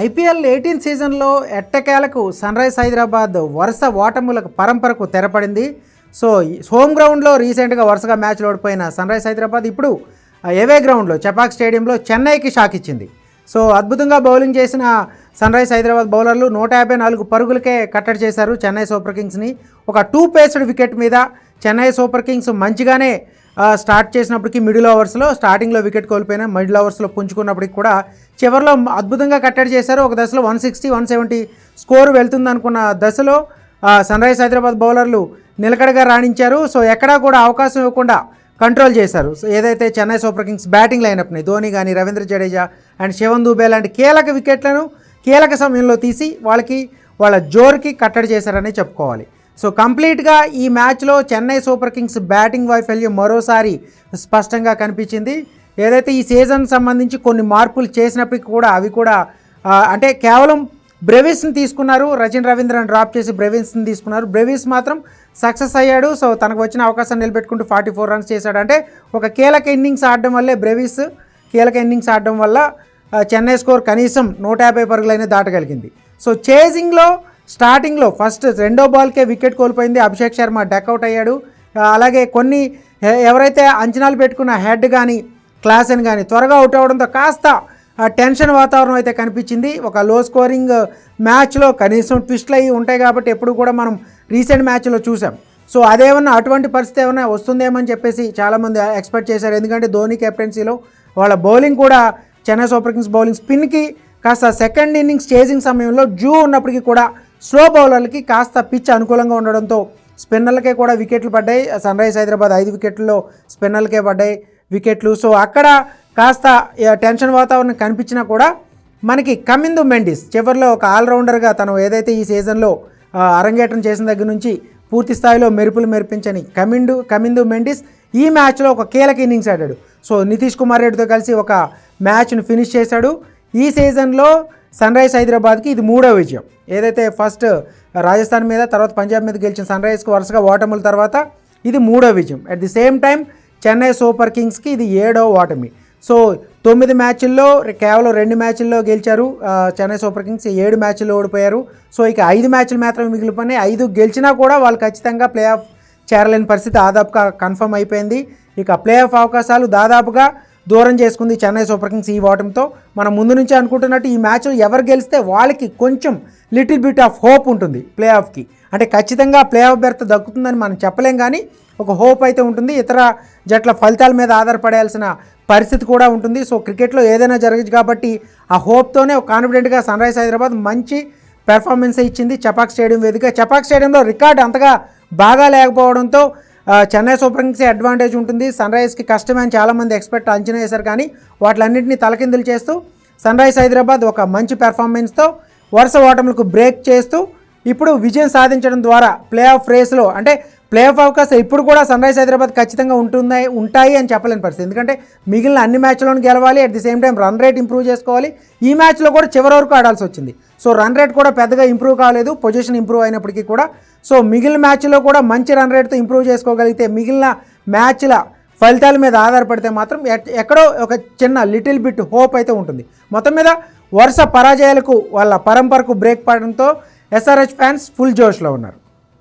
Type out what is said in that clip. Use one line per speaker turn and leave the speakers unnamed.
IPL 18 సీజన్లో ఎట్టకేలకు sunrise Hyderabad వరుస ఓటములకు పరంపరకు తెరపడింది. సో హోమ్ గ్రౌండ్లో రీసెంట్గా వరుసగా మ్యాచ్లు ఓడిపోయిన సన్రైజ్ హైదరాబాద్ ఇప్పుడు ఏవే గ్రౌండ్లో చెపాక్ స్టేడియంలో చెన్నైకి షాక్ ఇచ్చింది. సో అద్భుతంగా బౌలింగ్ చేసిన సన్రైజ్ హైదరాబాద్ బౌలర్లు 154 పరుగులకే కట్టడి చేశారు చెన్నై సూపర్ కింగ్స్ని. ఒక 2 పేస్డ్ వికెట్ మీద చెన్నై సూపర్ కింగ్స్ మంచిగానే స్టార్ట్ చేసినప్పటికీ మిడిల్ ఓవర్స్లో స్టార్టింగ్లో వికెట్ కోల్పోయినా మిడిల్ ఓవర్స్లో పుంజుకున్నప్పటికి కూడా చివరిలో అద్భుతంగా కట్టడి చేశారు. ఒక దశలో 160, 170 స్కోర్ వెళ్తుంది అనుకున్న దశలో సన్రైజ్ హైదరాబాద్ బౌలర్లు నిలకడగా రాణించారు. సో ఎక్కడా కూడా అవకాశం ఇవ్వకుండా కంట్రోల్ చేశారు. సో ఏదైతే చెన్నై సూపర్ కింగ్స్ బ్యాటింగ్ లైనప్ని ధోని కానీ రవీంద్ర జడేజా అండ్ శివన్ దూబే లాంటి కీలక వికెట్లను కీలక సమయంలో తీసి వాళ్ళ జోరుకి కట్టడి చేశారని చెప్పుకోవాలి. సో కంప్లీట్గా ఈ మ్యాచ్లో చెన్నై సూపర్ కింగ్స్ బ్యాటింగ్ వైఫల్యం మరోసారి స్పష్టంగా కనిపించింది. ఏదైతే ఈ సీజన్ సంబంధించి కొన్ని మార్పులు చేసినప్పటికీ కూడా అవి కూడా అంటే కేవలం బ్రెవిస్ని తీసుకున్నారు. రవీంద్రని డ్రాప్ చేసి బ్రెవిస్ని తీసుకున్నారు. బ్రెవిస్ మాత్రం సక్సెస్ అయ్యాడు. సో తనకు వచ్చిన అవకాశాన్ని నిలబెట్టుకుంటూ 44 రన్స్ చేశాడు. అంటే ఒక కీలక ఇన్నింగ్స్ ఆడడం వల్లే బ్రెవిస్ కీలక ఇన్నింగ్స్ ఆడడం వల్ల చెన్నై స్కోర్ కనీసం 150 పరుగులైనా దాటగలిగింది. సో చేజింగ్లో స్టార్టింగ్లో ఫస్ట్ రెండో బాల్కే వికెట్ కోల్పోయింది. అభిషేక్ శర్మ డక్అవుట్ అయ్యాడు. అలాగే కొన్ని ఎవరైతే అంచనాలు పెట్టుకున్న హెడ్ కానీ క్లాసెన్ కానీ త్వరగా అవుట్ అవ్వడంతో కాస్త టెన్షన్ వాతావరణం అయితే కనిపించింది. ఒక లో స్కోరింగ్ మ్యాచ్లో కనీసం ట్విస్ట్లు అయ్యి ఉంటాయి కాబట్టి ఎప్పుడు కూడా మనం రీసెంట్ మ్యాచ్లో చూసాం. సో అదేమన్నా అటువంటి పరిస్థితి ఏమైనా వస్తుందేమని చెప్పేసి చాలామంది ఎక్స్పెక్ట్ చేశారు. ఎందుకంటే ధోని కెప్టెన్సీలో వాళ్ళ బౌలింగ్ కూడా చెన్నై సూపర్ కింగ్స్ బౌలింగ్ స్పిన్కి కాస్త సెకండ్ ఇన్నింగ్స్ చేజింగ్ సమయంలో ఉన్నప్పటికీ కూడా స్లో బౌలర్లకి కాస్త పిచ్ అనుకూలంగా ఉండడంతో స్పిన్నర్లకే కూడా వికెట్లు పడ్డాయి. సన్రైజ్ హైదరాబాద్ 5 వికెట్లలో స్పిన్నర్లకే పడ్డాయి వికెట్లు. సో అక్కడ కాస్త టెన్షన్ వాతావరణం కనిపించినా కూడా మనకి కమిందు మెండిస్ చివరిలో ఒక ఆల్రౌండర్గా తను ఏదైతే ఈ సీజన్లో అరంగేట్రం చేసిన దగ్గర నుంచి పూర్తి స్థాయిలో మెరిపించని కమిందు మెండిస్ ఈ మ్యాచ్లో ఒక కీలక ఇన్నింగ్స్ ఆడాడు. సో నితీష్ కుమార్ రెడ్డితో కలిసి ఒక మ్యాచ్ను ఫినిష్ చేశాడు. ఈ సీజన్లో సన్రైజ్ హైదరాబాద్కి ఇది 3వ విజయం. ఏదైతే ఫస్ట్ రాజస్థాన్ మీద తర్వాత పంజాబ్ మీద గెలిచిన సన్రైజ్కి వరుసగా ఓటముల తర్వాత ఇది 3వ విజయం. At the same time Chennai Super కింగ్స్కి ఇది 7వ ఓటమి. సో 9 మ్యాచ్ల్లో కేవలం 2 మ్యాచ్ల్లో గెలిచారు చెన్నై సూపర్ కింగ్స్. 7 మ్యాచ్ల్లో ఓడిపోయారు. సో ఇక 5 మ్యాచ్లు మాత్రమే మిగిలిపోయినాయి. 5 గెలిచినా కూడా వాళ్ళు ఖచ్చితంగా ప్లే ఆఫ్ చేరలేని పరిస్థితి దాదాపుగా కన్ఫర్మ్ అయిపోయింది. ఇక ప్లే ఆఫ్ అవకాశాలు దాదాపుగా దూరం చేసుకుంది చెన్నై సూపర్ కింగ్స్ ఈ ఓటమితో. మనం ముందు నుంచి అనుకుంటున్నట్టు ఈ మ్యాచ్లో ఎవరు గెలిస్తే వాళ్ళకి కొంచెం లిటిల్ బిట్ ఆఫ్ హోప్ ఉంటుంది ప్లే ఆఫ్కి. అంటే ఖచ్చితంగా ప్లే ఆఫ్ బెర్త్ దక్కుతుందని మనం చెప్పలేం, కానీ ఒక హోప్ అయితే ఉంటుంది. ఇతర జట్ల ఫలితాల మీద ఆధారపడాల్సిన పరిస్థితి కూడా ఉంటుంది. సో క్రికెట్లో ఏదైనా జరగచ్చు కాబట్టి ఆ హోప్తోనే ఒక కాన్ఫిడెంట్గా సన్రైజ్ హైదరాబాద్ మంచి పెర్ఫార్మెన్స్ ఇచ్చింది చెపాక్ స్టేడియం వేదిక. చెపాక్ స్టేడియంలో రికార్డ్ అంతగా బాగా లేకపోవడంతో చెన్నై సూపర్ కింగ్స్ అడ్వాంటేజ్ ఉంటుంది. సన్రైజ్కి కష్టమే అని చాలామంది అంచనా వేశారు, కానీ వాటిలన్నింటినీ తలకిందులు చేస్తూ సన్రైజ్ హైదరాబాద్ ఒక మంచి పెర్ఫార్మెన్స్తో వరుస ఓటములకు బ్రేక్ చేస్తూ ఇప్పుడు విజయం సాధించడం ద్వారా ప్లే ఆఫ్ రేస్లో అంటే ప్లే ఆఫ్ అవకాశం ఇప్పుడు కూడా సన్రైజ్ హైదరాబాద్ ఖచ్చితంగా ఉంటాయి అని చెప్పలేని పరిస్థితి. ఎందుకంటే మిగిలిన అన్ని మ్యాచ్లను గెలవాలి, at the same time run rate improve చేసుకోవాలి. ఈ మ్యాచ్లో కూడా చివరి వరకు ఆడాల్సి వచ్చింది. సో రన్ రేట్ కూడా పెద్దగా ఇంప్రూవ్ కాలేదు, పొజిషన్ ఇంప్రూవ్ అయినప్పటికీ కూడా. సో మిగిలిన మ్యాచ్లో కూడా మంచి రన్ రేట్తో ఇంప్రూవ్ చేసుకోగలిగితే మిగిలిన మ్యాచ్ల ఫలితాల మీద ఆధారపడితే మాత్రం ఎక్కడో ఒక చిన్న లిటిల్ బిట్ హోప్ అయితే ఉంటుంది. మొత్తం మీద వరుస పరాజయాలకు వాళ్ళ పరంపరకు బ్రేక్ పడడంతో ఎస్ఆర్హెచ్ ఫ్యాన్స్ ఫుల్ జోష్లో ఉన్నారు.